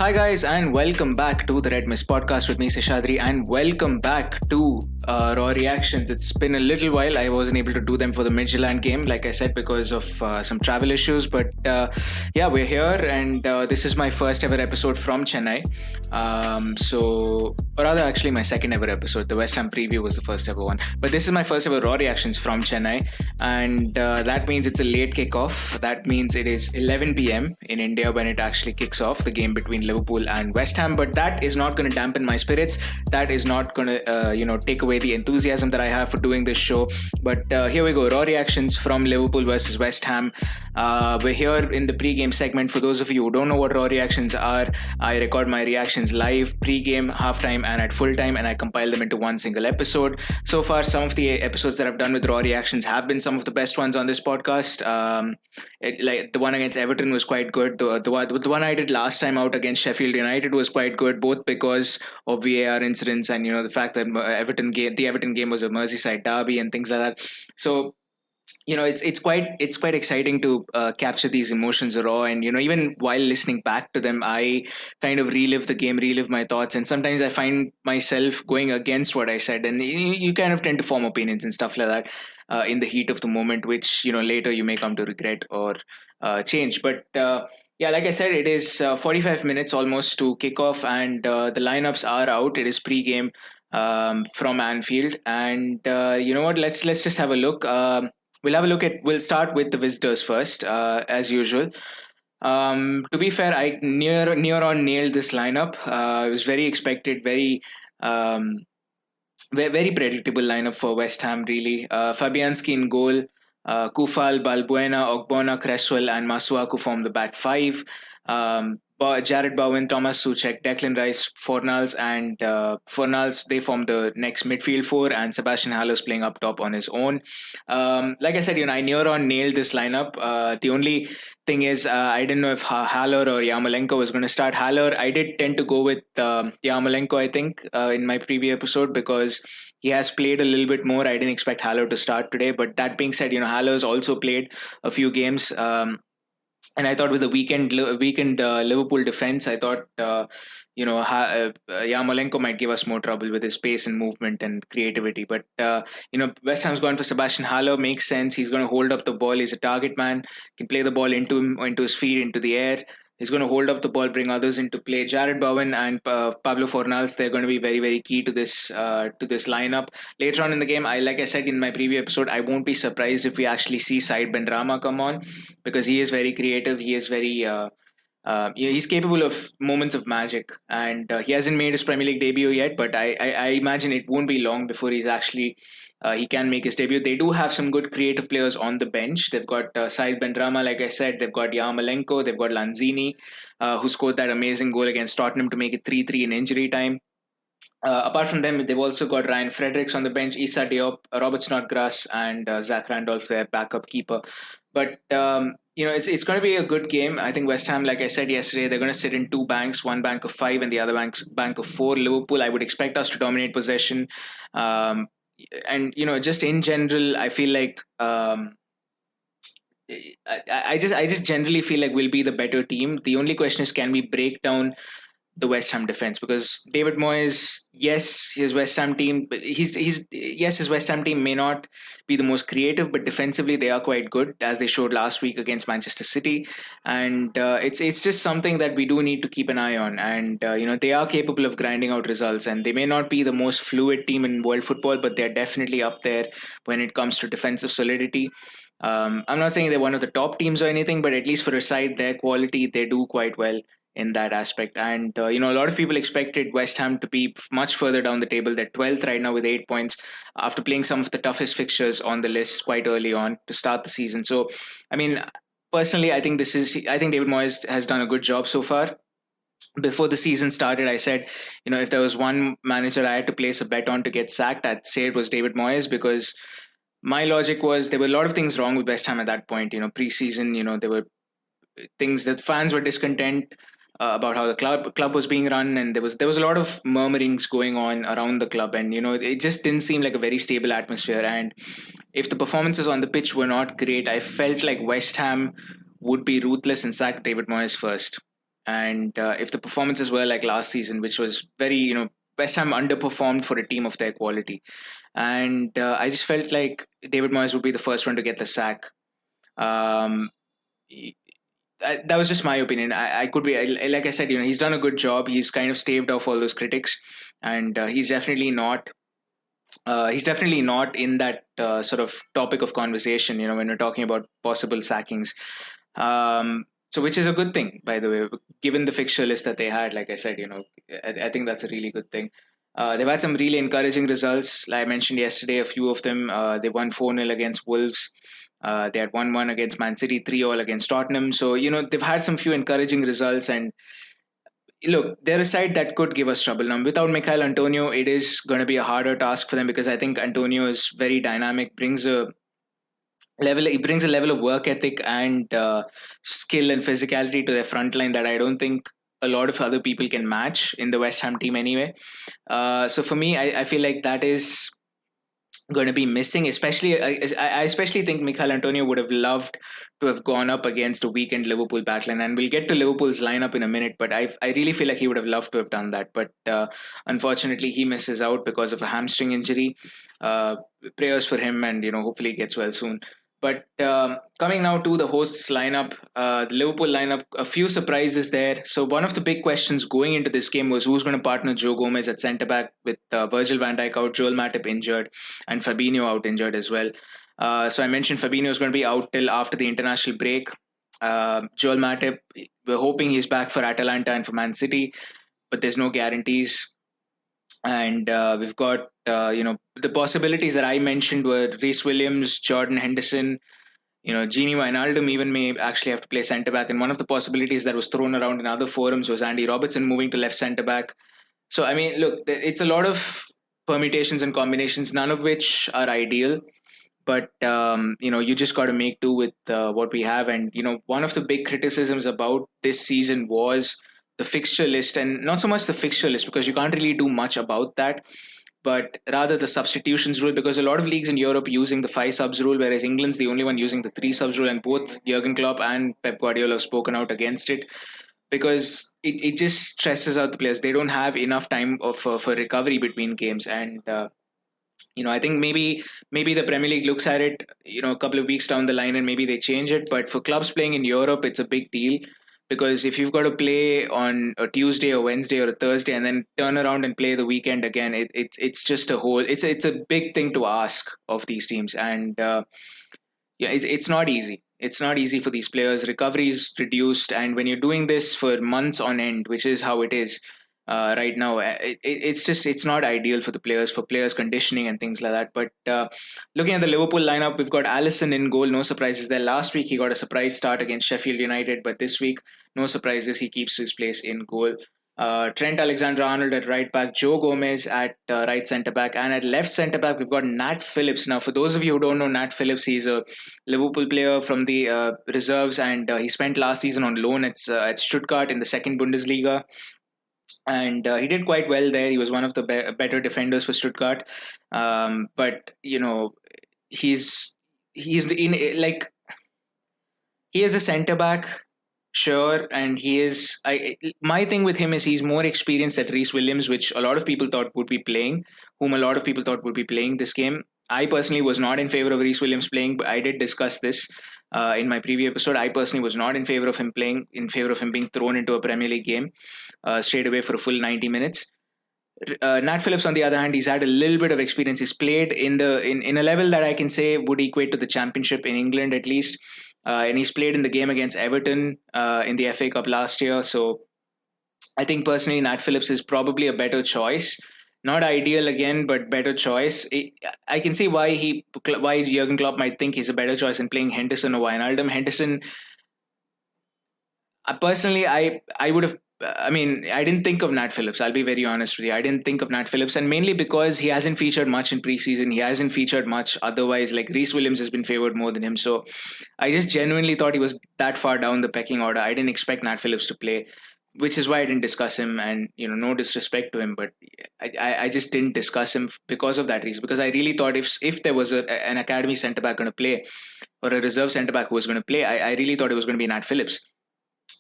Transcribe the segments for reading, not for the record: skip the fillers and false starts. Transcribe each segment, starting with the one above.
Hi guys, and welcome back to the Red Mist podcast with me, Seshadri, and welcome back to Raw Reactions. It's been a little while. I wasn't able to do them for the Midtjylland game, like I said, because of some travel issues. But yeah, we're here, and this is my first ever episode from Chennai. Or rather, actually, my second ever episode. The West Ham preview was the first ever one, but this is my first ever Raw Reactions from Chennai, and that means it's a late kickoff. That means it is 11 p.m. in India when it actually kicks off, the game between Liverpool and West Ham. But that is not going to dampen my spirits. That is not going to take away the enthusiasm that I have for doing this show. But here we go. Raw reactions from Liverpool versus West Ham. We're here in the pre-game segment. For those of you who don't know what raw reactions are, I record my reactions live, pre-game, halftime, and at full time, and I compile them into one single episode. So far, some of the episodes that I've done with raw reactions have been some of the best ones on this podcast. Like the one against Everton was quite good. The one I did last time out against Sheffield United was quite good, both because of VAR incidents and the fact that the Everton game was a Merseyside derby and things like that. So it's quite exciting to capture these emotions raw, and even while listening back to them, I kind of relive my thoughts, and sometimes I find myself going against what I said, and you kind of tend to form opinions and stuff like that in the heat of the moment, which later you may come to regret or change. But yeah, like I said, it is 45 minutes almost to kick off, and the lineups are out. It is pre-game from Anfield, and you know what? Let's just have a look. We'll start with the visitors first, as usual. To be fair, I near on nailed this lineup. It was very expected, very predictable lineup for West Ham, really. Fabianski in goal, Kufal, Balbuena, Ogbonna, Cresswell, and Masuaku form the back five. Jared Bowen, Thomas Soucek, Declan Rice, Fornals, and Fornals, they form the next midfield four, and Sebastian Haller's playing up top on his own. Like I said, I near on nailed this lineup. The only thing is, I didn't know if Haller or Yarmolenko was going to start. Haller, I did tend to go with Yarmolenko, I think, in my previous episode, because he has played a little bit more. I didn't expect Haller to start today. But that being said, Haller's also played a few games. And I thought with the weakened Liverpool defense, I thought Yarmolenko might give us more trouble with his pace and movement and creativity. But West Ham's gone for Sebastian Haller. Makes sense. He's going to hold up the ball. He's a target man. Can play the ball into his feet, into the air. He's going to hold up the ball, bring others into play. Jared Bowen and Pablo Fornals, they're going to be very, very key to this lineup. Later on in the game, like I said in my previous episode, I won't be surprised if we actually see Said Benrahma come on, because he is very creative. He is very... he's capable of moments of magic, and he hasn't made his Premier League debut yet, but I imagine it won't be long before he's actually he can make his debut. They do have some good creative players on the bench. They've got Said Benrahma, like I said. They've got Yarmolenko. They've got Lanzini, who scored that amazing goal against Tottenham to make it 3-3 in injury time. Apart from them, they've also got Ryan Fredericks on the bench, Issa Diop, Robert Snodgrass, and Zach Randolph, their backup keeper. But it's going to be a good game. I think West Ham, like I said yesterday, they're going to sit in two banks, one bank of 5 and the other bank of 4. Liverpool, I would expect us to dominate possession. And just in general, I feel like I just generally feel like we'll be the better team. The only question is, can we break down the West Ham defense? Because David Moyes, his West Ham team may not be the most creative, but defensively they are quite good, as they showed last week against Manchester City. And it's just something that we do need to keep an eye on. And they are capable of grinding out results, and they may not be the most fluid team in world football, but they're definitely up there when it comes to defensive solidity. I'm not saying they're one of the top teams or anything, but at least for a side, their quality, they do quite well in that aspect. And a lot of people expected West Ham to be much further down the table. They're 12th right now with 8 points after playing some of the toughest fixtures on the list quite early on to start the season. So I mean, personally, I think David Moyes has done a good job so far. Before the season started, I said, if there was one manager I had to place a bet on to get sacked, I'd say it was David Moyes, because my logic was there were a lot of things wrong with West Ham at that point. Pre-season, there were things that fans were discontent about how the club was being run, and there was a lot of murmurings going on around the club, and it just didn't seem like a very stable atmosphere. And if the performances on the pitch were not great, I felt like West Ham would be ruthless and sack David Moyes first. And if the performances were like last season, which was very, West Ham underperformed for a team of their quality. And I just felt like David Moyes would be the first one to get the sack. Um, that was just my opinion. I could be, like I said, he's done a good job. He's kind of staved off all those critics, and he's definitely not. He's definitely not in that sort of topic of conversation. When we're talking about possible sackings. So, which is a good thing, by the way, given the fixture list that they had. Like I said, I think that's a really good thing. They've had some really encouraging results. Like I mentioned yesterday, a few of them. They won 4-0 against Wolves. They had 1-1 against Man City, 3-all against Tottenham. So, they've had some few encouraging results. And look, they're a side that could give us trouble. Now, without Michail Antonio, it is going to be a harder task for them, because I think Antonio is very dynamic, he brings a level of work ethic and skill and physicality to their front line that I don't think a lot of other people can match in the West Ham team anyway. So for me, I feel like that is going to be missing. Especially, I especially think Michail Antonio would have loved to have gone up against a weakened Liverpool backline, and we'll get to Liverpool's lineup in a minute. But I really feel like he would have loved to have done that. But unfortunately, he misses out because of a hamstring injury. Prayers for him, and hopefully he gets well soon. But coming now to the hosts lineup, the Liverpool lineup, a few surprises there. So one of the big questions going into this game was who's going to partner Joe Gomez at centre back with Virgil van Dijk out, Joel Matip injured, and Fabinho out injured as well. So I mentioned Fabinho is going to be out till after the international break. Joel Matip, we're hoping he's back for Atalanta and for Man City, but there's no guarantees. And we've got, the possibilities that I mentioned were Reece Williams, Jordan Henderson, Gini Wijnaldum even may actually have to play centre back. And one of the possibilities that was thrown around in other forums was Andy Robertson moving to left centre back. So, I mean, look, it's a lot of permutations and combinations, none of which are ideal. But, you just got to make do with what we have. And, one of the big criticisms about this season was the fixture list, and not so much the fixture list because you can't really do much about that, but rather the substitutions rule, because a lot of leagues in Europe using the 5 subs rule, whereas England's the only one using the 3 subs rule, and both Jurgen Klopp and Pep Guardiola have spoken out against it because it just stresses out the players. They don't have enough time for recovery between games. And I think maybe the Premier League looks at it a couple of weeks down the line and maybe they change it. But for clubs playing in Europe, it's a big deal. Because if you've got to play on a Tuesday or Wednesday or a Thursday and then turn around and play the weekend again, it's just it's a big thing to ask of these teams. And it's not easy. It's not easy for these players. Recovery is reduced. And when you're doing this for months on end, which is how it is right now, it's not ideal for players conditioning and things like that. But looking at the Liverpool lineup, we've got Alisson in goal. No surprises there. Last week he got a surprise start against Sheffield United, but this week no surprises. He keeps his place in goal. Trent Alexander-Arnold at right back, Joe Gomez at right centre back, and at left centre back we've got Nat Phillips. Now, for those of you who don't know Nat Phillips, he's a Liverpool player from the reserves, and he spent last season on loan at Stuttgart in the second Bundesliga. And he did quite well there. He was one of the better defenders for Stuttgart. But he's in like he is a centre back, sure, and he is. My thing with him is he's more experienced at Reece Williams, which a lot of people thought would be playing, this game. I personally was not in favor of Reece Williams playing, but I did discuss this in my preview episode. I personally was not in favor of him playing, in favor of him being thrown into a Premier League game straight away for a full 90 minutes. Nat Phillips, on the other hand, he's had a little bit of experience. He's played in a level that I can say would equate to the Championship in England at least. And he's played in the game against Everton in the FA Cup last year. So I think personally Nat Phillips is probably a better choice. Not ideal again, but better choice. I can see why Jurgen Klopp might think he's a better choice in playing Henderson or Wijnaldum. Henderson, personally, I would have. I mean, I didn't think of Nat Phillips. I'll be very honest with you. I didn't think of Nat Phillips, and mainly because he hasn't featured much in preseason. He hasn't featured much otherwise. Like Reece Williams has been favoured more than him. So I just genuinely thought he was that far down the pecking order. I didn't expect Nat Phillips to play, which is why I didn't discuss him. And no disrespect to him, but I just didn't discuss him because of that reason. Because I really thought if there was an academy centre back going to play, or a reserve centre back who was going to play, I really thought it was going to be Nat Phillips.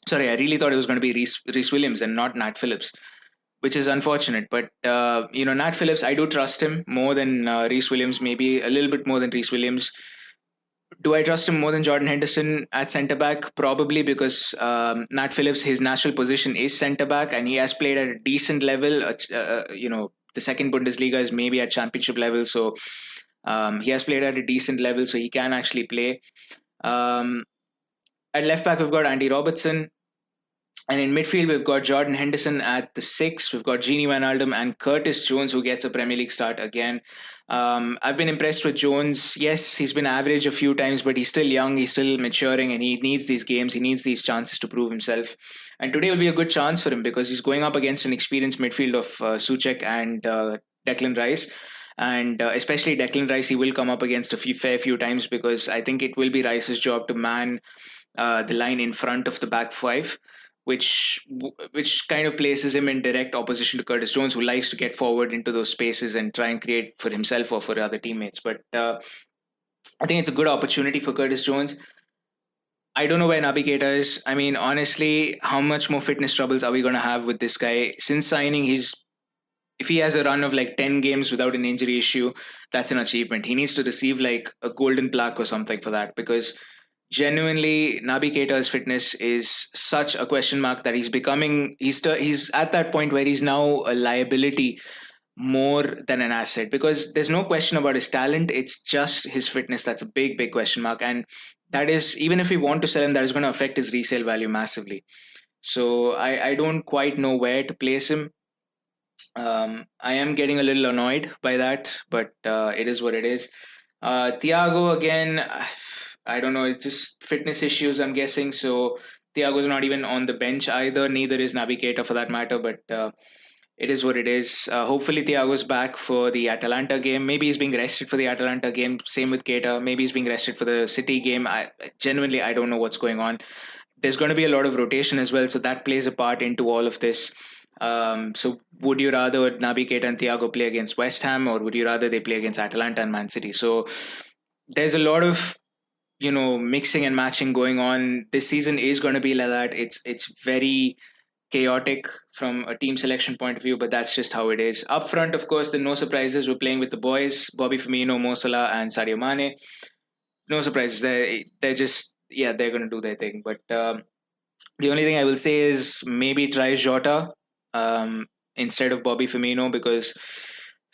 Sorry, I really thought it was going to be Reece Williams and not Nat Phillips, which is unfortunate. But Nat Phillips, I do trust him more than Reece Williams, maybe a little bit more than Reece Williams. Do I trust him more than Jordan Henderson at centre back? Probably, because Nat Phillips, his natural position is centre back, and he has played at a decent level. The second Bundesliga is maybe at championship level, so he has played at a decent level, so he can actually play. At left back, we've got Andy Robertson. And in midfield, we've got Jordan Henderson at the 6. We've got Gini Wijnaldum and Curtis Jones, who gets a Premier League start again. I've been impressed with Jones. Yes, he's been average a few times, but he's still young. He's still maturing, and he needs these games. He needs these chances to prove himself. And today will be a good chance for him because he's going up against an experienced midfield of Souček and Declan Rice. And especially Declan Rice, he will come up against a fair few times because I think it will be Rice's job to man the line in front of the back five, which kind of places him in direct opposition to Curtis Jones, who likes to get forward into those spaces and try and create for himself or for other teammates. But I think it's a good opportunity for Curtis Jones. I don't know where Naby Keita is. I mean, honestly, how much more fitness troubles are we going to have with this guy? Since signing, if he has a run of like 10 games without an injury issue, that's an achievement. He needs to receive like a golden plaque or something for that, because genuinely Naby Keita's fitness is such a question mark that he's at that point where he's now a liability more than an asset, because there's no question about his talent. It's just his fitness that's a big question mark, and that is, even if we want to sell him, that is going to affect his resale value massively. So I don't quite know where to place him. I am getting a little annoyed by that, but it is what it is. Thiago, again, I don't know, it's just fitness issues, I'm guessing. So Thiago's not even on the bench either. Neither is Naby Keita for that matter, but it is what it is. Hopefully Thiago's back for the Atalanta game. Maybe he's being rested for the Atalanta game. Same with Keita. Maybe he's being rested for the City game. I don't know what's going on. There's going to be a lot of rotation as well, so that plays a part into all of this. So would you rather Naby Keita and Thiago play against West Ham, or would you rather they play against Atalanta and Man City? So there's a lot of mixing and matching going on. This season is going to be like that. It's very chaotic from a team selection point of view, but that's just how it is. Up front, of course, there are no surprises. We're playing with the boys, Bobby Firmino, Mo Salah, and Sadio Mane. No surprises. They're just, they're going to do their thing. But the only thing I will say is maybe try Jota instead of Bobby Firmino, because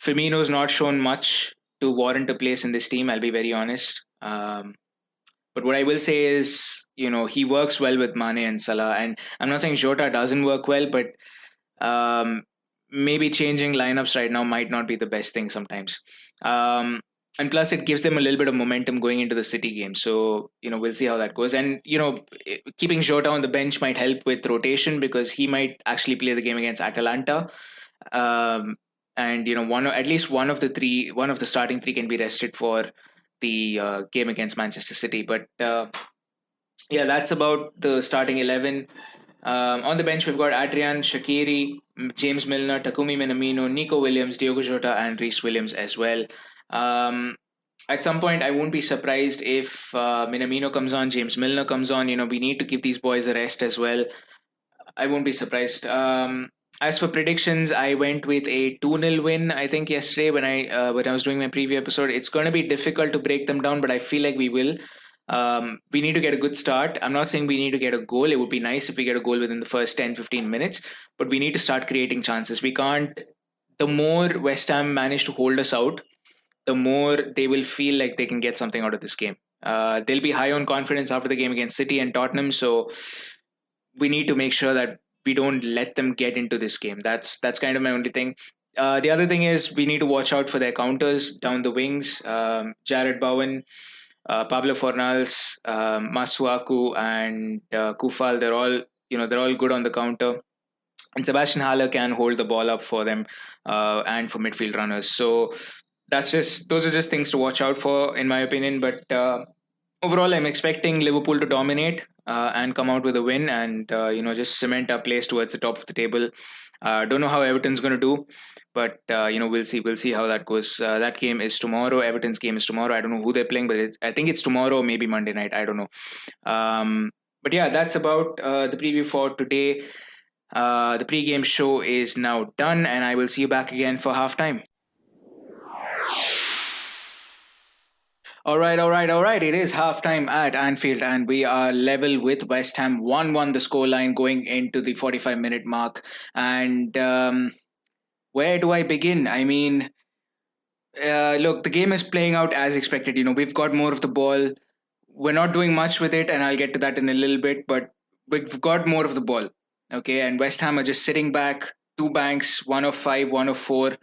Firmino's not shown much to warrant a place in this team, I'll be very honest. But what I will say is, he works well with Mane and Salah. And I'm not saying Jota doesn't work well, but maybe changing lineups right now might not be the best thing sometimes. And plus, it gives them a little bit of momentum going into the City game. So, we'll see how that goes. And, keeping Jota on the bench might help with rotation, because he might actually play the game against Atalanta. And, at least one of the starting three can be rested for the game against Manchester City. But that's about the starting 11. On the bench, we've got Adrian, Shaqiri, James Milner, Takumi Minamino, Nico Williams, Diogo Jota, and Reece Williams as well. At some point, I won't be surprised if Minamino comes on, James Milner comes on. We need to give these boys a rest as well. I won't be surprised. As for predictions, I went with a 2-0 win, I think, yesterday when I was doing my preview episode. It's going to be difficult to break them down, but I feel like we will. We need to get a good start. I'm not saying we need to get a goal. It would be nice if we get a goal within the first 10-15 minutes, but we need to start creating chances. We can't. The more West Ham manage to hold us out, the more they will feel like they can get something out of this game. They'll be high on confidence after the game against City and Tottenham, so we need to make sure that we don't let them get into this game. That's kind of my only thing. The other thing is we need to watch out for their counters down the wings. Jared Bowen, Pablo Fornals, Masuaku, and Kufal, they're all good on the counter. And Sebastian Haller can hold the ball up for them and for midfield runners. So those are just things to watch out for, in my opinion. But overall, I'm expecting Liverpool to dominate and come out with a win, and just cement our place towards the top of the table. Don't know how Everton's going to do, but we'll see how that goes. That game is tomorrow. Everton's game is tomorrow. I don't know who they're playing, but I think it's tomorrow, maybe Monday night. I don't know. But yeah, that's about the preview for today. The pre-game show is now done, and I will see you back again for halftime. All right. It is halftime at Anfield, and we are level with West Ham. 1-1 the scoreline going into the 45-minute mark. And where do I begin? I mean, look, the game is playing out as expected. We've got more of the ball. We're not doing much with it, and I'll get to that in a little bit, but we've got more of the ball. Okay, and West Ham are just sitting back, two banks, one of five, one of four,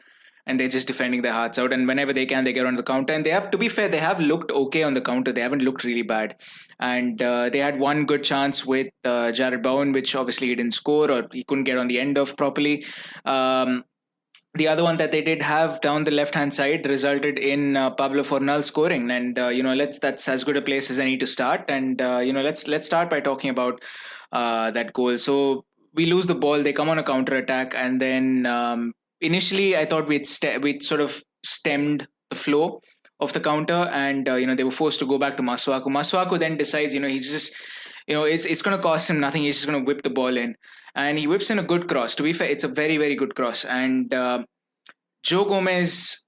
and they're just defending their hearts out. And whenever they can, they get on the counter. And they have, to be fair, they have looked okay on the counter. They haven't looked really bad. And they had one good chance with Jared Bowen, which obviously he didn't score or he couldn't get on the end of properly. The other one that they did have down the left hand side resulted in Pablo Fornal scoring, and that's as good a place as any to start. And let's start by talking about that goal. So we lose the ball, they come on a counter attack, and then initially I thought we'd sort of stemmed the flow of the counter, and they were forced to go back to Masuaku. Masuaku then decides, he's just, it's going to cost him nothing. He's just going to whip the ball in, and he whips in a good cross. To be fair, it's a very, very good cross. And Joe Gomez,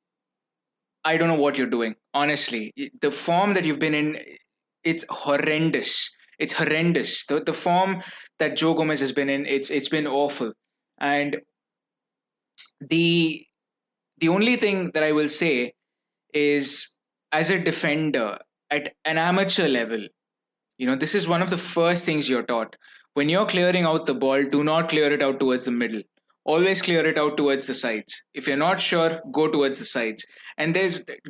I don't know what you're doing. Honestly, the form that you've been in, it's horrendous. It's horrendous. The form that Joe Gomez has been in, it's been awful. And the only thing that I will say is, as a defender at an amateur level, this is one of the first things you're taught. When you're clearing out the ball, do not clear it out towards the middle. Always clear it out towards the sides. If you're not sure, go towards the sides. And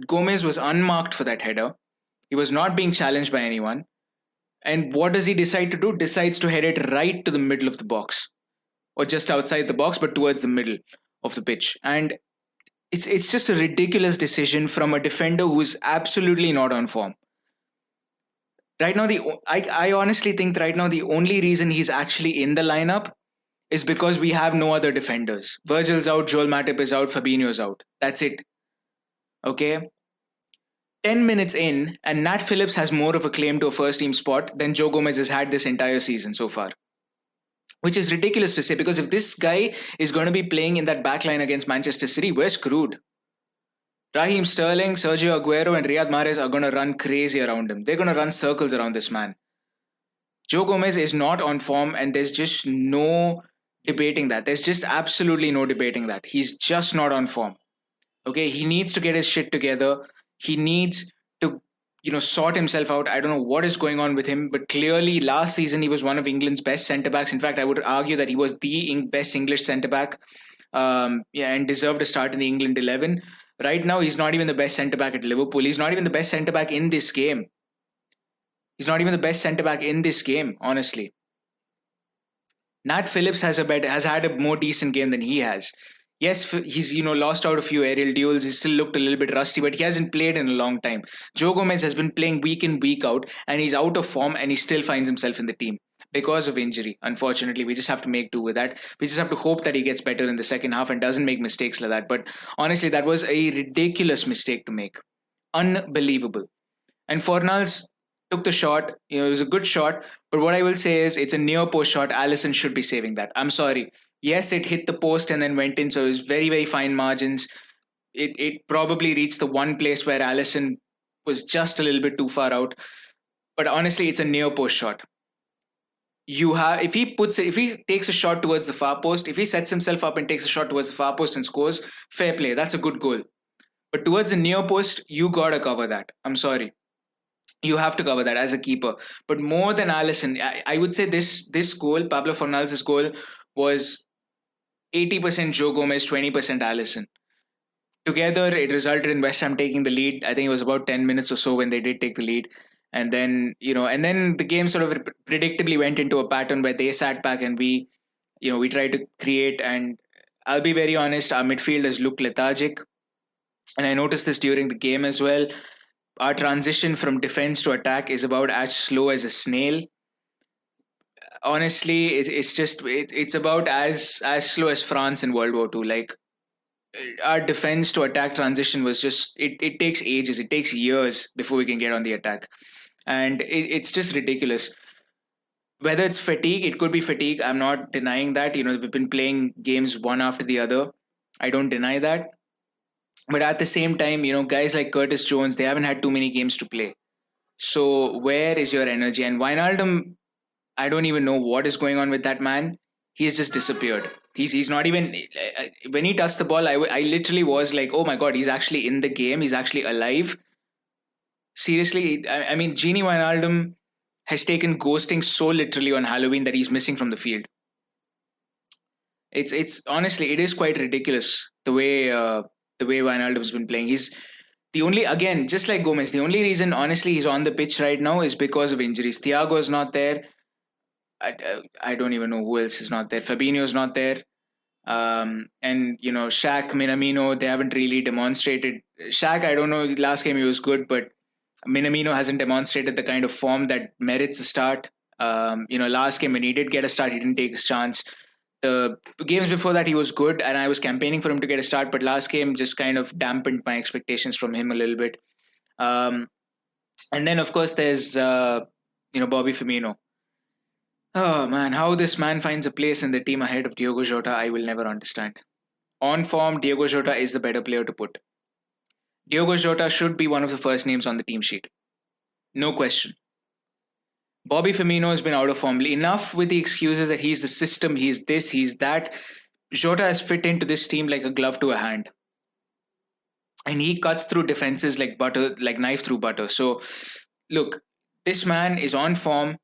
Gomez was unmarked for that header. He was not being challenged by anyone. And what does he decide to do? Decides to head it right to the middle of the box. Or just outside the box, but towards the middle of the pitch. And it's just a ridiculous decision from a defender who is absolutely not on form. Right now, I honestly think right now the only reason he's actually in the lineup is because we have no other defenders. Virgil's out, Joel Matip is out, Fabinho's out. That's it. Okay? 10 minutes in, and Nat Phillips has more of a claim to a first team spot than Joe Gomez has had this entire season so far. Which is ridiculous to say, because if this guy is going to be playing in that back line against Manchester City, we're screwed. Raheem Sterling, Sergio Aguero, and Riyad Mahrez are going to run crazy around him. They're going to run circles around this man. Joe Gomez is not on form, and there's just no debating that. There's just absolutely no debating that. He's just not on form. Okay, he needs to get his shit together. He needs to, sort himself out. I don't know what is going on with him, but clearly last season he was one of England's best centre-backs. In fact, I would argue that he was the best English centre-back and deserved a start in the England 11. Right now, he's not even the best centre-back at Liverpool. He's not even the best centre-back in this game. Honestly. Nat Phillips has had a more decent game than he has. Yes, he's lost out a few aerial duels. He's still looked a little bit rusty, but he hasn't played in a long time. Joe Gomez has been playing week in, week out, and he's out of form, and he still finds himself in the team because of injury. Unfortunately, we just have to make do with that. We just have to hope that he gets better in the second half and doesn't make mistakes like that. But honestly, that was a ridiculous mistake to make. Unbelievable. And Fornals took the shot. It was a good shot. But what I will say is, it's a near post shot. Alisson should be saving that. I'm sorry. Yes, it hit the post and then went in. So it was very, very fine margins. It probably reached the one place where Alisson was just a little bit too far out. But honestly, it's a near post shot. If he takes a shot towards the far post, if he sets himself up and takes a shot towards the far post and scores, fair play. That's a good goal. But towards the near post, you gotta cover that. I'm sorry. You have to cover that as a keeper. But more than Alisson, I would say this goal, Pablo Fornals' goal, was 80% Joe Gomez, 20% Alisson. Together, it resulted in West Ham taking the lead. I think it was about 10 minutes or so when they did take the lead. And then, the game sort of predictably went into a pattern where they sat back and we tried to create. And I'll be very honest, our midfielders looked lethargic. And I noticed this during the game as well. Our transition from defense to attack is about as slow as a snail. Honestly, it's about as slow as France in World War II. Like, our defense to attack transition was just, it takes ages. It takes years before we can get on the attack. And it's just ridiculous. Whether it's fatigue, it could be fatigue. I'm not denying that. We've been playing games one after the other. I don't deny that. But at the same time, guys like Curtis Jones, they haven't had too many games to play. So where is your energy? And Wijnaldum, I don't even know what is going on with that man. He's just disappeared. He's not even when he touched the ball. I literally was like, oh my god, he's actually in the game. He's actually alive. Seriously, I mean, Genie Wijnaldum has taken ghosting so literally on Halloween that he's missing from the field. It's honestly, it is quite ridiculous the way Wijnaldum's been playing. He's the only, again, just like Gomez, the only reason honestly he's on the pitch right now is because of injuries. Thiago is not there. I don't even know who else is not there. Fabinho is not there. And Shaq, Minamino, they haven't really demonstrated. Shaq, I don't know. Last game he was good, but Minamino hasn't demonstrated the kind of form that merits a start. Last game when he did get a start, he didn't take his chance. The games before that he was good, and I was campaigning for him to get a start. But last game just kind of dampened my expectations from him a little bit. And then of course there's Bobby Firmino. Oh man, how this man finds a place in the team ahead of Diogo Jota, I will never understand. On form, Diogo Jota is the better player to put. Diogo Jota should be one of the first names on the team sheet. No question. Bobby Firmino has been out of form. Enough with the excuses that he's the system, he's this, he's that. Jota has fit into this team like a glove to a hand. And he cuts through defenses like butter, like knife through butter. So, look, this man is on form.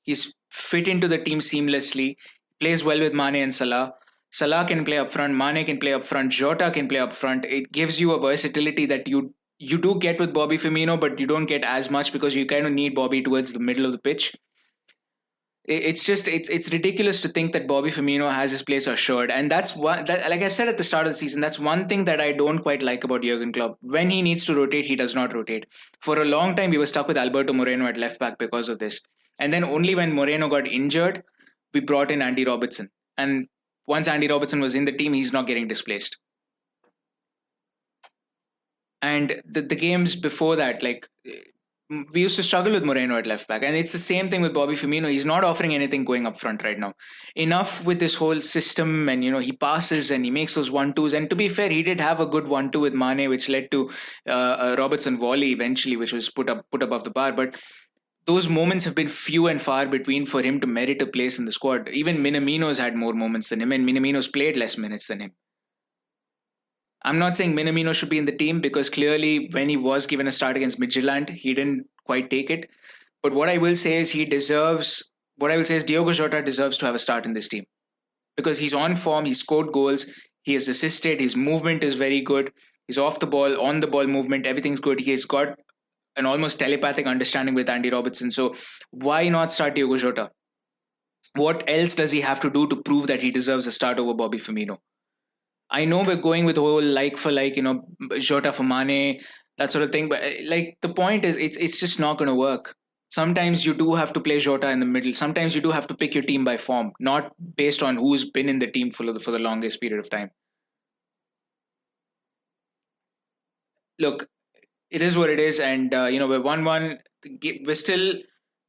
He's fit into the team seamlessly. Plays well with Mane and Salah. Salah can play up front. Mane can play up front. Jota can play up front. It gives you a versatility that you do get with Bobby Firmino, but you don't get as much because you kind of need Bobby towards the middle of the pitch. It's ridiculous to think that Bobby Firmino has his place assured, and that's what, like I said at the start of the season, that's one thing that I don't quite like about Jurgen Klopp. When he needs to rotate, he does not rotate. For a long time, we were stuck with Alberto Moreno at left back because of this, and then only when Moreno got injured, we brought in Andy Robertson, and once Andy Robertson was in the team, he's not getting displaced. And the games before that, like, we used to struggle with Moreno at left back. And it's the same thing with Bobby Firmino. He's not offering anything going up front right now. Enough with this whole system, and he passes and he makes those 1-2s. And to be fair, he did have a good 1-2 with Mane, which led to a Robertson volley eventually, which was put above the bar. But those moments have been few and far between for him to merit a place in the squad. Even Minamino's had more moments than him, and Minamino's played less minutes than him. I'm not saying Minamino should be in the team because clearly when he was given a start against Midtjylland, he didn't quite take it. But what I will say is Diogo Jota deserves to have a start in this team because he's on form, he scored goals, he has assisted, his movement is very good, he's off the ball, on the ball movement, everything's good. He has got an almost telepathic understanding with Andy Robertson. So why not start Diogo Jota? What else does he have to do to prove that he deserves a start over Bobby Firmino? I know we're going with whole like for like, Jota for Mane, that sort of thing. But like the point is, it's just not going to work. Sometimes you do have to play Jota in the middle. Sometimes you do have to pick your team by form, not based on who's been in the team for the longest period of time. Look, it is what it is, and we're 1-1. We're still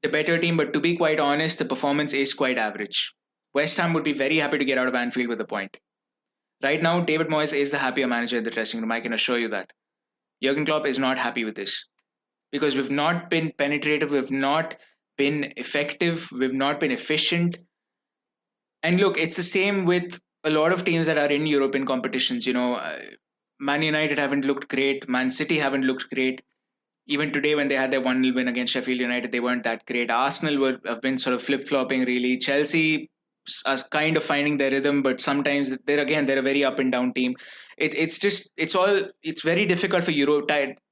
the better team, but to be quite honest, the performance is quite average. West Ham would be very happy to get out of Anfield with a point. Right now, David Moyes is the happier manager in the dressing room. I can assure you that. Jurgen Klopp is not happy with this because we've not been penetrative, we've not been effective, we've not been efficient. And look, it's the same with a lot of teams that are in European competitions. Man United haven't looked great. Man City haven't looked great. Even today, when they had their 1-0 win against Sheffield United, they weren't that great. Arsenal have been sort of flip-flopping, really. Chelsea are kind of finding their rhythm, but sometimes they're a very up and down team. It's very difficult for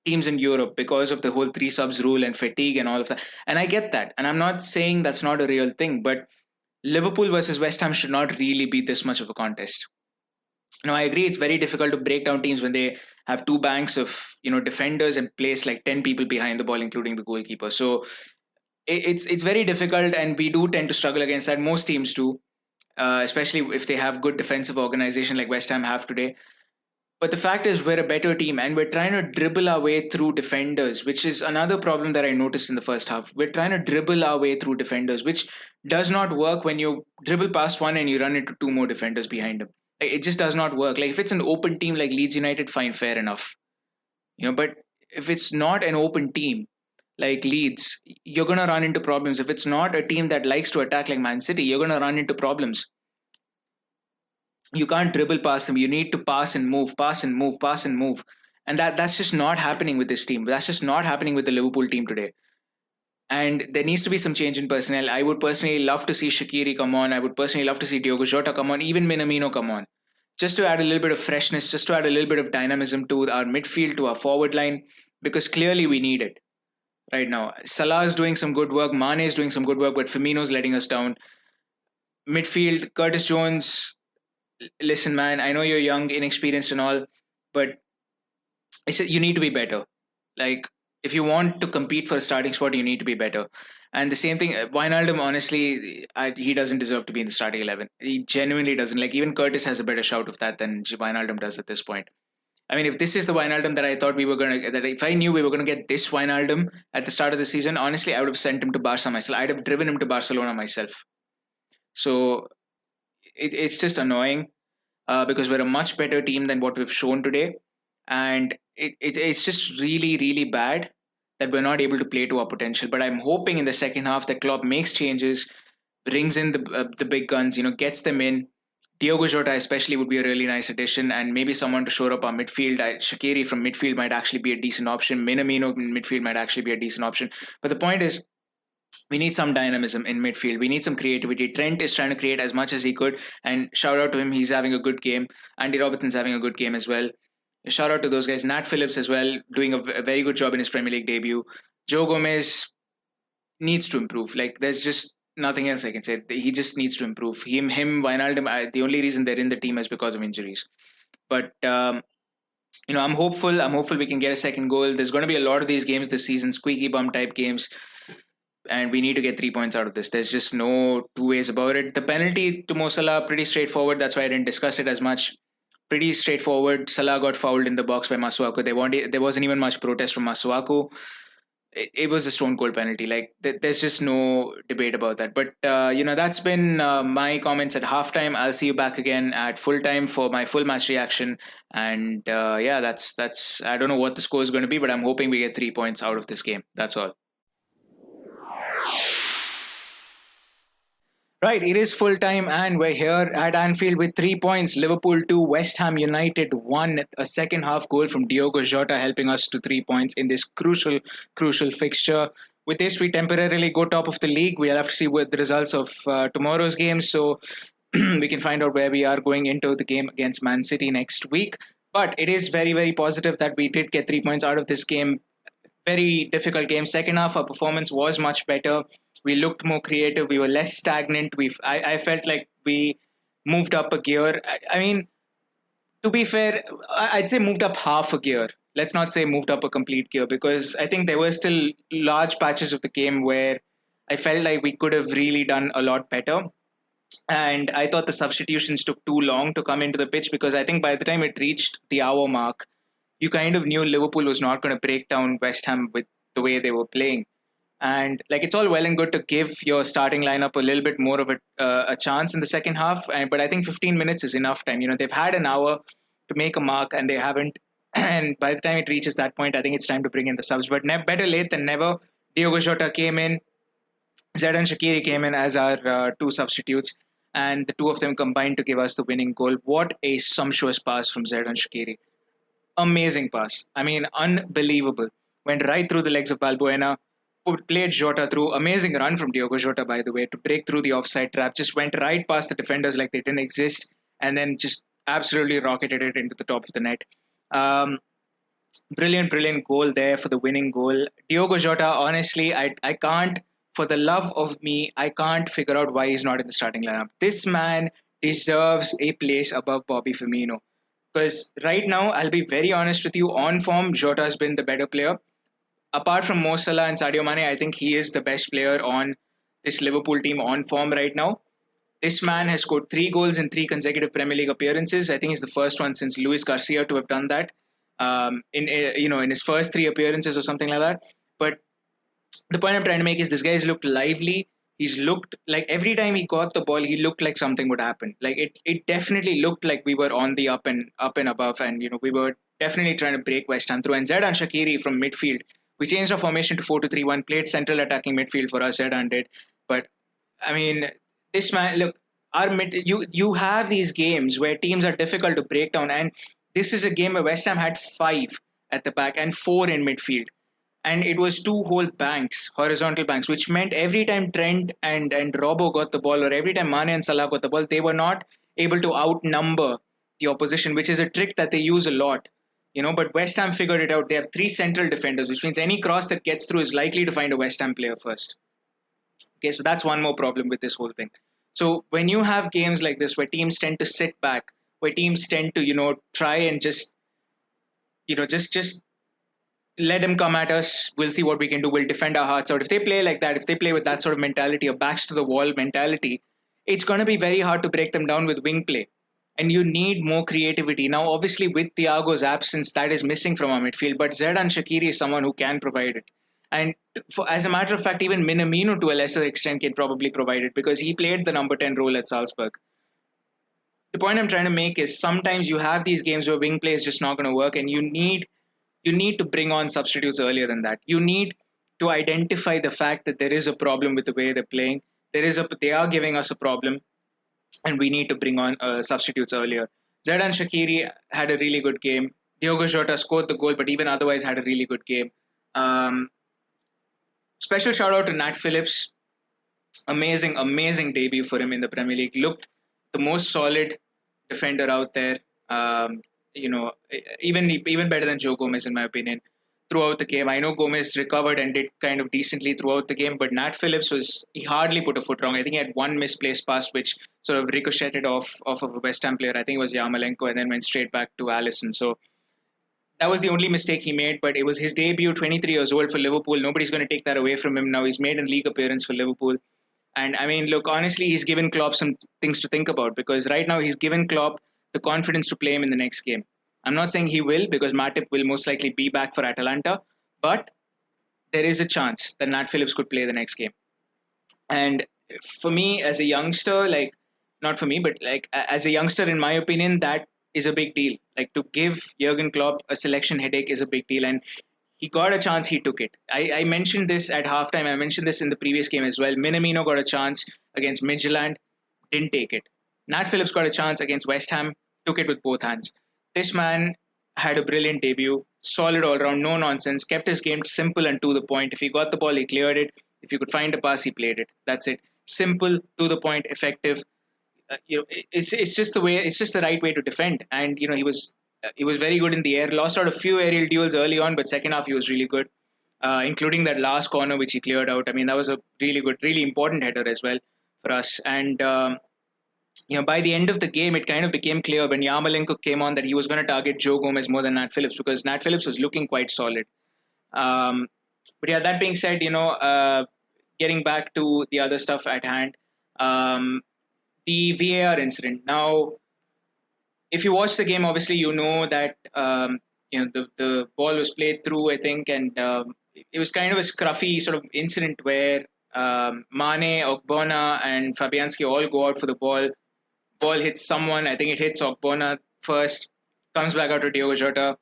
teams in Europe because of the whole 3 subs rule and fatigue and all of that. And I get that. And I'm not saying that's not a real thing, but Liverpool versus West Ham should not really be this much of a contest. I agree it's very difficult to break down teams when they have 2 banks of defenders and place like 10 people behind the ball, including the goalkeeper. So it's very difficult, and we do tend to struggle against that. Most teams do, especially if they have good defensive organization like West Ham have today. But the fact is, we're a better team and we're trying to dribble our way through defenders, which is another problem that I noticed in the first half. We're trying to dribble our way through defenders, which does not work when you dribble past one and you run into two more defenders behind him. Like, it just does not work. Like, if it's an open team like Leeds United, fine, fair enough. But if it's not an open team like Leeds, you're going to run into problems. If it's not a team that likes to attack like Man City, you're going to run into problems. You can't dribble past them. You need to pass and move, pass and move, pass and move. And that's just not happening with this team. That's just not happening with the Liverpool team today. And there needs to be some change in personnel. I would personally love to see Shaqiri come on. I would personally love to see Diogo Jota come on, even Minamino come on. Just to add a little bit of freshness, just to add a little bit of dynamism to our midfield, to our forward line, because clearly we need it right now. Salah is doing some good work, Mane is doing some good work, but Firmino's letting us down. Midfield, Curtis Jones, listen, man, I know you're young, inexperienced and all, but I said you need to be better. Like, if you want to compete for a starting spot, you need to be better. And the same thing, Wijnaldum, honestly, he doesn't deserve to be in the starting 11. He genuinely doesn't. Like, even Curtis has a better shout of that than Wijnaldum does at this point. I mean, if this is the Wijnaldum that I thought we were going to, that if I knew we were going to get this Wijnaldum at the start of the season, honestly, I would have sent him to Barca myself. I'd have driven him to Barcelona myself. So it's just annoying because we're a much better team than what we've shown today. And it's just really, really bad that we're not able to play to our potential. But I'm hoping in the second half that Klopp makes changes, brings in the big guns, gets them in. Diogo Jota especially would be a really nice addition, and maybe someone to shore up our midfield. Shaqiri from midfield might actually be a decent option. Minamino in midfield might actually be a decent option. But the point is, we need some dynamism in midfield. We need some creativity. Trent is trying to create as much as he could, and shout out to him. He's having a good game. Andy Robertson's having a good game as well. Shout out to those guys. Nat Phillips as well, doing a very good job in his Premier League debut. Joe Gomez needs to improve. Like, there's just nothing else I can say. He just needs to improve. Him, Wijnaldum, the only reason they're in the team is because of injuries. But, I'm hopeful. I'm hopeful we can get a second goal. There's going to be a lot of these games this season, squeaky bum type games. And we need to get 3 points out of this. There's just no two ways about it. The penalty to Mo Salah, pretty straightforward. That's why I didn't discuss it as much. Pretty straightforward. Salah got fouled in the box by Masuaku. There wasn't even much protest from Masuaku. It was a stone cold penalty. Like, there's just no debate about that. But that's been my comments at halftime. I'll see you back again at full time for my full match reaction. And that's I don't know what the score is going to be, but I'm hoping we get 3 points out of this game. That's all. Right, it is full time, and we're here at Anfield with 3 points. Liverpool 2, West Ham United 1. A second half goal from Diogo Jota helping us to 3 points in this crucial fixture. With this, we temporarily go top of the league. We'll have to see what the results of tomorrow's game, so we can find out where we are going into the game against Man City next week. But it is very, very positive that we did get 3 points out of this game. Very difficult game. Second half, our performance was much better. We looked more creative. We were less stagnant. I felt like we moved up a gear. I mean, to be fair, I'd say moved up half a gear. Let's not say moved up a complete gear, because I think there were still large patches of the game where I felt like we could have really done a lot better. And I thought the substitutions took too long to come into the pitch, because I think by the time it reached the hour mark, you kind of knew Liverpool was not going to break down West Ham with the way they were playing. And like, it's all well and good to give your starting lineup a little bit more of a chance in the second half, but I think 15 minutes is enough time. They've had an hour to make a mark and they haven't. And by the time it reaches that point, I think it's time to bring in the subs. But better late than never. Diogo Jota came in, Xherdan Shaqiri came in as our two substitutes, and the two of them combined to give us the winning goal. What a sumptuous pass from Xherdan Shaqiri. Amazing pass. I mean, unbelievable. Went right through the legs of Balbuena. Played Jota through. Amazing run from Diogo Jota, by the way, to break through the offside trap. Just went right past the defenders like they didn't exist, and then just absolutely rocketed it into the top of the net. Brilliant goal there for the winning goal. Diogo Jota, honestly, I can't, for the love of me, I can't figure out why he's not in the starting lineup. This man deserves a place above Bobby Firmino. Because right now, I'll be very honest with you, on form, Jota has been the better player. Apart from Mo Salah and Sadio Mane, I think he is the best player on this Liverpool team on form right now. This man has scored 3 goals in 3 consecutive Premier League appearances. I think he's the first one since Luis Garcia to have done that. In his first 3 appearances or something like that. But the point I'm trying to make is this guy's looked lively. He's looked like every time he got the ball, he looked like something would happen. Like it definitely looked like we were on the up and above, and we were definitely trying to break West Ham through. And Zedan Shaqiri from midfield, we changed our formation to 4-2-3-1, played central attacking midfield for us. Zedan did, but I mean, this man, look, you have these games where teams are difficult to break down, and this is a game where West Ham had 5 at the back and 4 in midfield. And it was 2 whole horizontal banks, which meant every time Trent and Robbo got the ball, or every time Mane and Salah got the ball, they were not able to outnumber the opposition, which is a trick that they use a lot. But West Ham figured it out. They have 3 central defenders, which means any cross that gets through is likely to find a West Ham player first. Okay, so that's one more problem with this whole thing. So when you have games like this where teams tend to sit back, where teams tend to, try and just let them come at us. We'll see what we can do. We'll defend our hearts out. If they play like that, if they play with that sort of mentality, a backs to the wall mentality, it's going to be very hard to break them down with wing play. And you need more creativity. Now, obviously, with Thiago's absence, that is missing from our midfield. But Zedan Shaqiri is someone who can provide it. And as a matter of fact, even Minamino to a lesser extent can probably provide it because he played the number 10 role at Salzburg. The point I'm trying to make is sometimes you have these games where wing play is just not going to work, and you need to bring on substitutes earlier than that. You need to identify the fact that there is a problem with the way they're playing. They are giving us a problem, and we need to bring on substitutes earlier. Zedan Shaqiri had a really good game. Diogo Jota scored the goal, but even otherwise had a really good game. Special shout out to Nat Phillips. Amazing debut for him in the Premier League. Looked the most solid defender out there. Even better than Joe Gomez in my opinion throughout the game. I know Gomez recovered and did kind of decently throughout the game, but Nat Phillips he hardly put a foot wrong. I think he had one misplaced pass which sort of ricocheted off of a West Ham player. I think it was Yarmolenko, and then went straight back to Alisson. So that was the only mistake he made, but it was his debut, 23 years old for Liverpool. Nobody's going to take that away from him now. He's made a league appearance for Liverpool. And I mean, look, honestly, he's given Klopp some things to think about, because right now he's given Klopp the confidence to play him in the next game. I'm not saying he will, because Matip will most likely be back for Atalanta, but there is a chance that Nat Phillips could play the next game. And for me, as a youngster, as a youngster, in my opinion, that is a big deal. Like, to give Jurgen Klopp a selection headache is a big deal, and he got a chance, he took it. I mentioned this at halftime, I mentioned this in the previous game as well. Minamino got a chance against Midtjylland, didn't take it. Nat Phillips got a chance against West Ham, took it with both hands. This man had a brilliant debut, solid all-round, no nonsense, kept his game simple and to the point. If he got the ball, he cleared it. If you could find a pass, he played it. That's it. Simple, to the point, effective. It's just the right way to defend. And he was very good in the air. Lost out a few aerial duels early on, but second half he was really good, including that last corner which he cleared out. I mean, that was a really good, really important header as well for us. And by the end of the game, it kind of became clear when Yarmolenko came on that he was going to target Joe Gomez more than Nat Phillips, because Nat Phillips was looking quite solid. But yeah, that being said, getting back to the other stuff at hand, the VAR incident. Now, if you watch the game, obviously you know that the ball was played through, I think, and it was kind of a scruffy sort of incident where Mane, Ogbonna, and Fabianski all go out for the ball. Ball hits someone. I think it hits Ogbonna first, comes back out to Diogo Jota.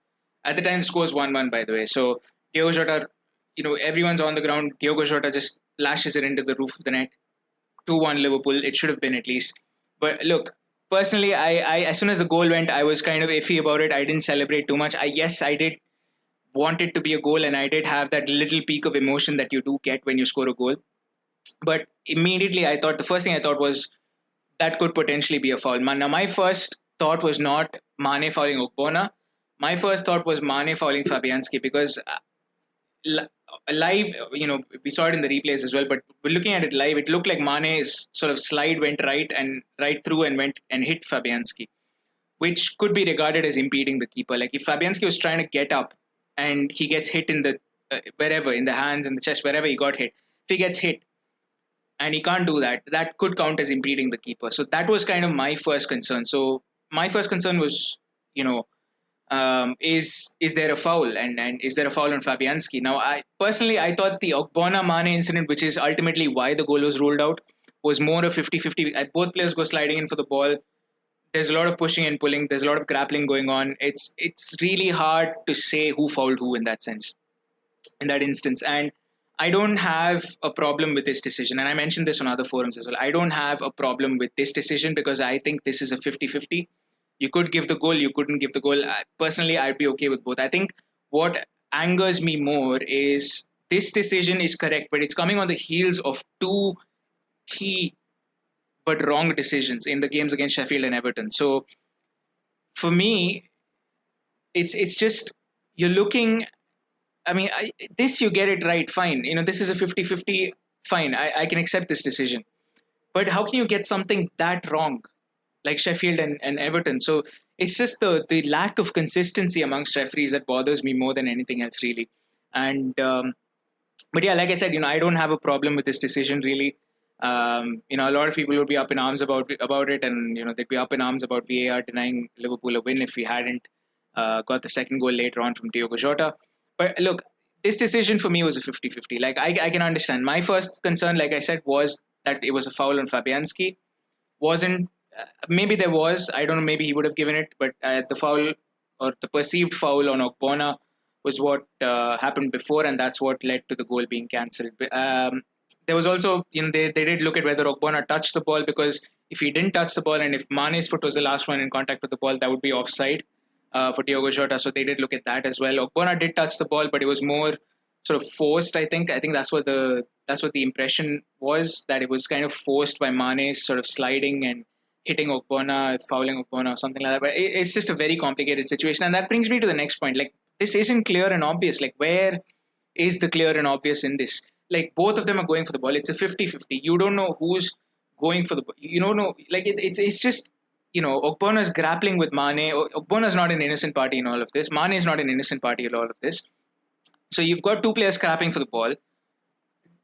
At the time, the score is 1-1, by the way. So Diogo Jota, everyone's on the ground. Diogo Jota just lashes it into the roof of the net. 2-1 Liverpool. It should have been at least. But look, personally, I as soon as the goal went, I was kind of iffy about it. I didn't celebrate too much. I did want it to be a goal, and I did have that little peak of emotion that you do get when you score a goal. But immediately, the first thing I thought was that could potentially be a foul. Now, my first thought was not Mane fouling Ogbonna. My first thought was Mane fouling Fabianski, because live, we saw it in the replays as well, but we're looking at it live, it looked like Mane's sort of slide went right through and went and hit Fabianski, which could be regarded as impeding the keeper. Like, if Fabianski was trying to get up and he gets hit in the wherever, in the hands, in the chest, wherever he got hit, if he gets hit, and he can't do that. That could count as impeding the keeper. So that was kind of my first concern. So my first concern was, is there a foul, and is there a foul on Fabianski? Now, I thought the Ogbonna Mane incident, which is ultimately why the goal was ruled out, was more a 50-50. Both players go sliding in for the ball. There's a lot of pushing and pulling. There's a lot of grappling going on. It's really hard to say who fouled who in that sense, in that instance. And I don't have a problem with this decision. And I mentioned this on other forums as well. I don't have a problem with this decision because I think this is a 50-50. You could give the goal, you couldn't give the goal. Personally, I'd be okay with both. I think what angers me more is this decision is correct, but it's coming on the heels of two key but wrong decisions in the games against Sheffield and Everton. So for me, it's just you're looking. I mean, this you get it right, fine. This is a 50-50, fine. I can accept this decision. But how can you get something that wrong, like Sheffield and Everton? So it's just the lack of consistency amongst referees that bothers me more than anything else, really. And but yeah, like I said, I don't have a problem with this decision, really. A lot of people would be up in arms about it, and they'd be up in arms about VAR denying Liverpool a win if we hadn't got the second goal later on from Diogo Jota. But look, this decision for me was a 50-50. Like, I can understand. My first concern, like I said, was that it was a foul on Fabianski. Wasn't, maybe there was, I don't know, maybe he would have given it, but the foul or the perceived foul on Ogbonna was what happened before, and that's what led to the goal being cancelled. There was also, they did look at whether Ogbonna touched the ball, because if he didn't touch the ball and if Mane's foot was the last one in contact with the ball, that would be offside for Diogo Jota. So they did look at that as well. Ogbonna did touch the ball, but it was more sort of forced, I think. I think that's what the impression was, that it was kind of forced by Mane sort of sliding and hitting Ogbonna, fouling Ogbonna or something like that. But it's just a very complicated situation. And that brings me to the next point. Like, this isn't clear and obvious. Like, where is the clear and obvious in this? Like, both of them are going for the ball. It's a 50-50. You don't know who's going for the ball. You don't know. Like, it's just, Ogbonna's grappling with Mane. Ogbonna's not an innocent party in all of this. Mane is not an innocent party in all of this. So you've got two players scrapping for the ball.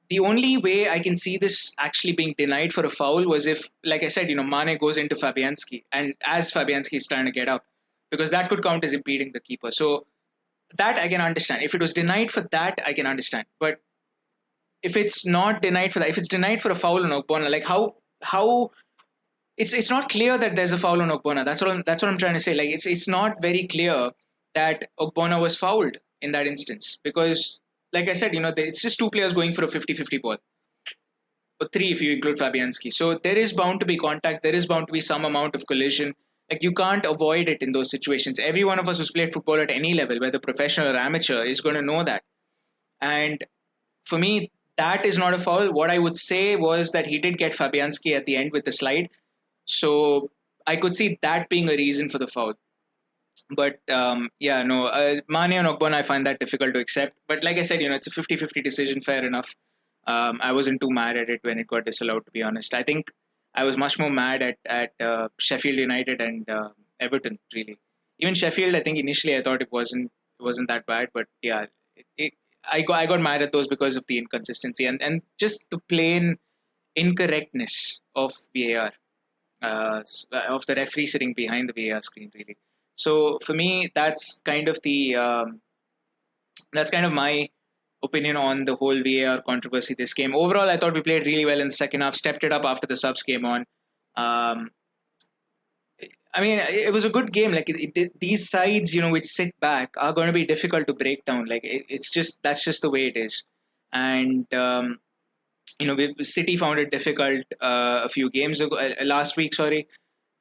The only way I can see this actually being denied for a foul was if, like I said, Mane goes into Fabianski, and as Fabianski is trying to get up, because that could count as impeding the keeper. So that I can understand. If it was denied for that, I can understand. But if it's not denied for that, if it's denied for a foul on Ogbonna, like how it's not clear that there's a foul on Ogbonna. That's what I'm trying to say. Like, it's not very clear that Ogbonna was fouled in that instance, because, like I said, it's just two players going for a 50-50 ball, or three if you include Fabianski. So there is bound to be contact. There is bound to be some amount of collision. Like, you can't avoid it in those situations. Every one of us who's played football at any level, whether professional or amateur, is going to know that. And for me, that is not a foul. What I would say was that he did get Fabianski at the end with the slide. So I could see that being a reason for the foul. But Mane and Ogbonna, I find that difficult to accept. But like I said, it's a 50-50 decision, fair enough. I wasn't too mad at it when it got disallowed, to be honest. I think I was much more mad at Sheffield United and Everton, really. Even Sheffield, I think initially I thought it wasn't that bad. But yeah, I got mad at those because of the inconsistency and just the plain incorrectness of VAR, of the referee sitting behind the VAR screen, really. So for me, that's kind of my opinion on the whole VAR controversy this game. Overall, I thought we played really well in the second half, stepped it up after the subs came on. I mean, it was a good game. Like, these sides, which sit back, are going to be difficult to break down. Like, that's just the way it is. And City found it difficult a few games ago, last week. Sorry.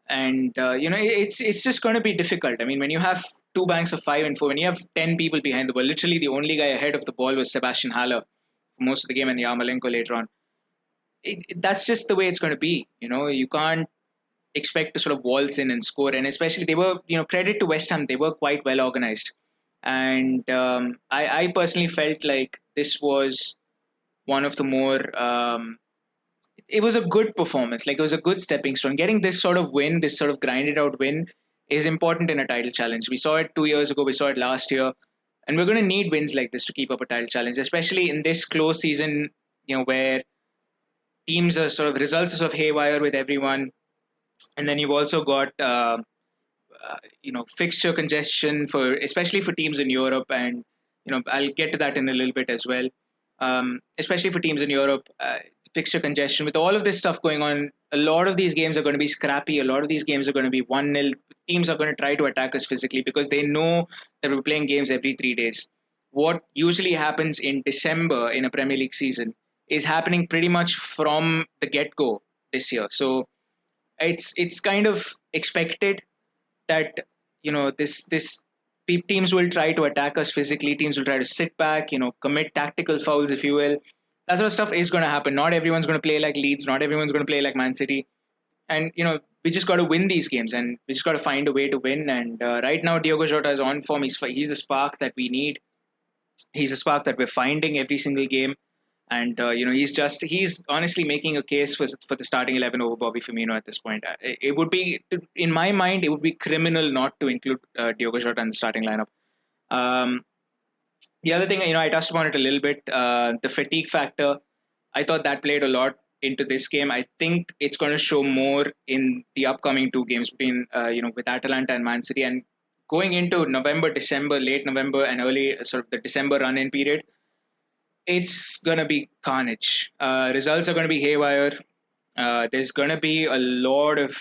And it's just going to be difficult. I mean, when you have two banks of 5 and 4, when you have 10 people behind the ball, literally the only guy ahead of the ball was Sebastian Haller for most of the game, and Yarmolenko later on. That's just the way it's going to be. You can't expect to sort of waltz in and score. And especially, they were, credit to West Ham, they were quite well organized. And I personally felt like this was one of the more... it was a good performance. Like, it was a good stepping stone. Getting this sort of win, this sort of grinded out win, is important in a title challenge. We saw it 2 years ago. We saw it last year. And we're going to need wins like this to keep up a title challenge, especially in this close season, where teams are sort of results are sort of haywire with everyone, and then you've also got fixture congestion for especially for teams in Europe, and I'll get to that in a little bit as well. Especially for teams in Europe, fixture congestion with all of this stuff going on. A lot of these games are going to be scrappy. A lot of these games are going to be 1-0. Teams are going to try to attack us physically because they know that we're playing games every 3 days. What usually happens in December in a Premier League season is happening pretty much from the get go this year. So it's kind of expected that this teams will try to attack us physically. Teams will try to sit back, commit tactical fouls, if you will. That sort of stuff is going to happen. Not everyone's going to play like Leeds. Not everyone's going to play like Man City. And we just got to win these games, and we just got to find a way to win. And right now, Diogo Jota is on form. He's the spark that we need. He's a spark that we're finding every single game. And he's honestly making a case for the starting 11 over Bobby Firmino at this point. It would be, in my mind, it would be criminal not to include Diogo Jota in the starting lineup. The other thing, I touched upon it a little bit, the fatigue factor. I thought that played a lot into this game. I think it's going to show more in the upcoming 2 games between, with Atalanta and Man City, and going into November, December, late November, and early sort of the December run-in period. It's going to be carnage. Results are going to be haywire. There's going to be a lot of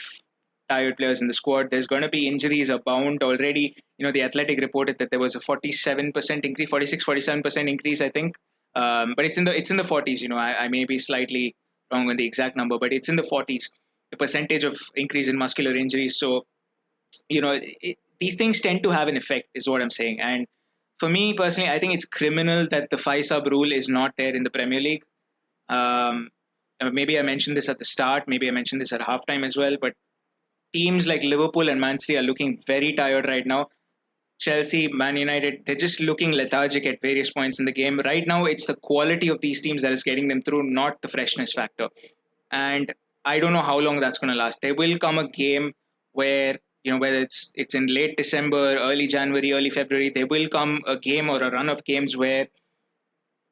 tired players in the squad. There's going to be injuries abound already. The Athletic reported that there was a 47% increase, 47% increase, I think. But it's in the 40s. I may be slightly wrong on the exact number, but it's in the 40s, the percentage of increase in muscular injuries. So, these things tend to have an effect, is what I'm saying. And for me personally, I think it's criminal that the 5-sub rule is not there in the Premier League. Maybe I mentioned this at the start. Maybe I mentioned this at halftime as well. But teams like Liverpool and Man City are looking very tired right now. Chelsea, Man United, they're just looking lethargic at various points in the game. Right now, it's the quality of these teams that is getting them through, not the freshness factor. And I don't know how long that's going to last. There will come a game where whether it's in late December, early January, early February, there will come a game or a run of games where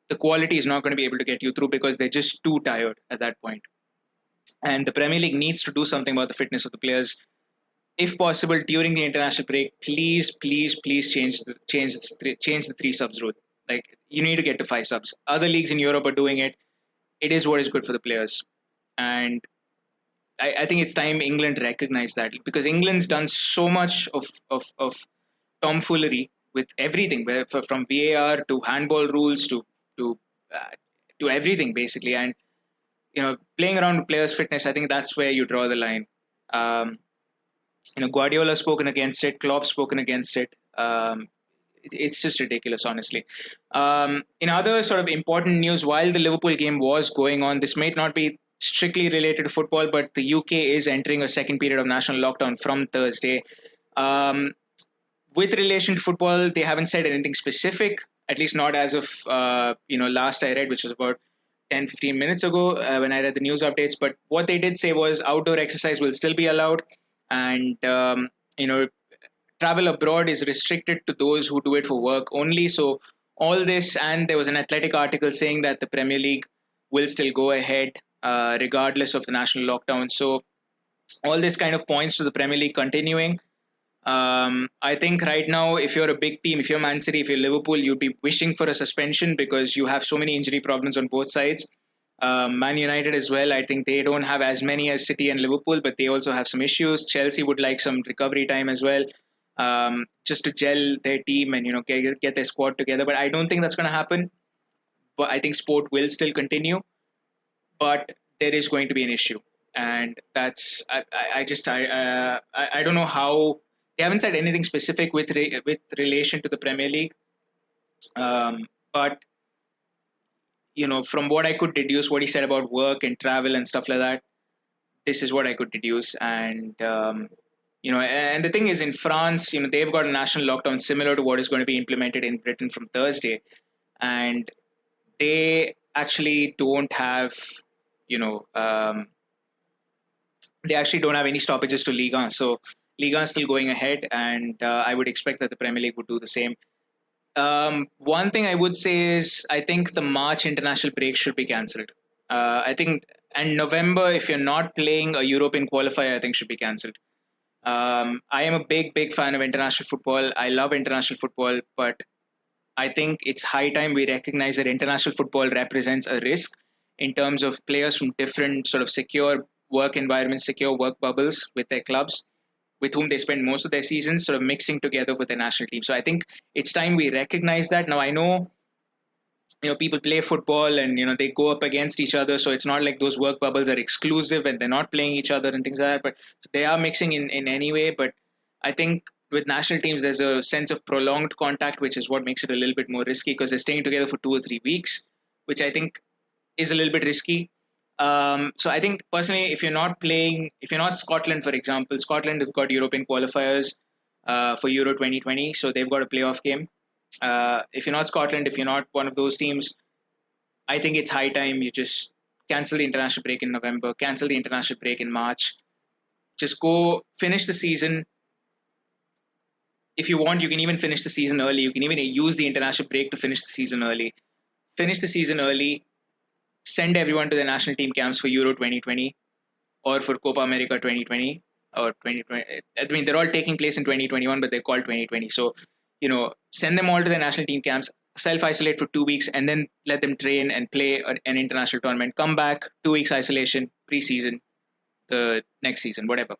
the quality is not going to be able to get you through because they're just too tired at that point. And the Premier League needs to do something about the fitness of the players. If possible, during the international break, please change the 3 subs rule. Like, you need to get to 5 subs. Other leagues in Europe are doing it. It is what is good for the players. And I think it's time England recognize that, because England's done so much of tomfoolery with everything, from VAR to handball rules to everything basically, and playing around with players' fitness. I think that's where you draw the line. Guardiola's spoken against it, Klopp's spoken against it. It's just ridiculous, honestly. In other sort of important news, while the Liverpool game was going on, this may not be strictly related to football, but the UK is entering a second period of national lockdown from Thursday. With relation to football, they haven't said anything specific, at least not as of last I read, which was about 10-15 minutes ago when I read the news updates. But what they did say was outdoor exercise will still be allowed, and travel abroad is restricted to those who do it for work only. So all this, and there was an Athletic article saying that the Premier League will still go ahead regardless of the national lockdown. So all this kind of points to the Premier League continuing. I think right now, if you're a big team, if you're Man City, if you're Liverpool, you'd be wishing for a suspension because you have so many injury problems on both sides. Man United as well, I think they don't have as many as City and Liverpool, but they also have some issues. Chelsea would like some recovery time as well, just to gel their team and get their squad together. But I don't think that's going to happen. But I think sport will still continue, but there is going to be an issue, and that's I don't know how. They haven't said anything specific with relation to the Premier League, but from what I could deduce, what he said about work and travel and stuff like that, this is what I could deduce. And and the thing is, in France, they've got a national lockdown similar to what is going to be implemented in Britain from Thursday, and they actually don't have they actually don't have any stoppages to Ligue 1. So Ligue 1 is still going ahead, and I would expect that the Premier League would do the same. One thing I would say is I think the March international break should be cancelled. I think And November, if you're not playing a European qualifier, I think should be cancelled. I am a big fan of international football. I love international football, but I think it's high time we recognize that international football represents a risk in terms of players from different sort of secure work environments, secure work bubbles with their clubs, with whom they spend most of their seasons sort of mixing together with the national team. So I think it's time we recognize that. Now, I know, people play football and, they go up against each other. So it's not like those work bubbles are exclusive and they're not playing each other and things like that. But they are mixing in any way. But I think with national teams, there's a sense of prolonged contact, which is what makes it a little bit more risky because they're staying together for 2 or 3 weeks, which I think is a little bit risky. So I think personally, if you're not Scotland, for example, Scotland have got European qualifiers for Euro 2020, so they've got a playoff game. If you're not Scotland, if you're not one of those teams, I think it's high time you just cancel the international break in November, cancel the international break in March. Just go finish the season. If you want, you can even finish the season early. You can even use the international break to finish the season early. Finish the season early. Send everyone to the national team camps for Euro 2020 or for Copa America 2020 or 2020. I mean, they're all taking place in 2021, but they're called 2020. So, send them all to the national team camps, self-isolate for 2 weeks, and then let them train and play an international tournament. Come back, 2 weeks isolation, pre-season, the next season, whatever.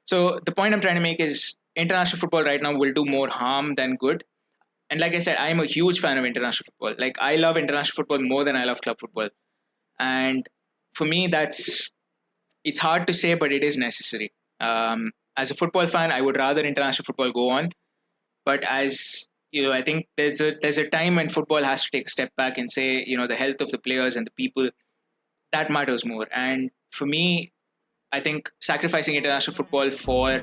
So the point I'm trying to make is international football right now will do more harm than good. And like I said, I'm a huge fan of international football. Like, I love international football more than I love club football. And for me, it's hard to say, but it is necessary. As a football fan, I would rather international football go on. But as I think there's a time when football has to take a step back and say, the health of the players and the people, that matters more. And for me, I think sacrificing international football for,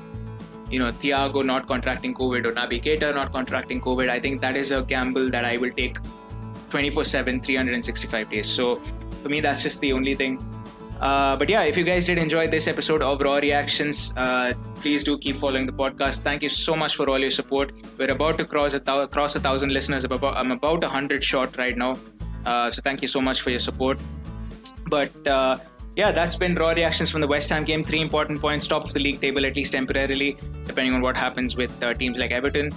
Thiago not contracting COVID or Naby Keita not contracting COVID, I think that is a gamble that I will take 24/7, 365 days. So for me, that's just the only thing. But yeah, if you guys did enjoy this episode of Raw Reactions, please do keep following the podcast. Thank you so much for all your support. We're about to cross 1,000 listeners. I'm about 100 short right now. So thank you so much for your support. But yeah, that's been Raw Reactions from the West Ham game. 3 important points, top of the league table, at least temporarily, depending on what happens with teams like Everton.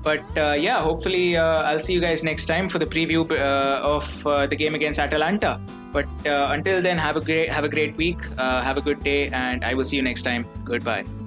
But yeah, hopefully I'll see you guys next time for the preview of the game against Atalanta. But until then, have a great week, have a good day, and I will see you next time. Goodbye.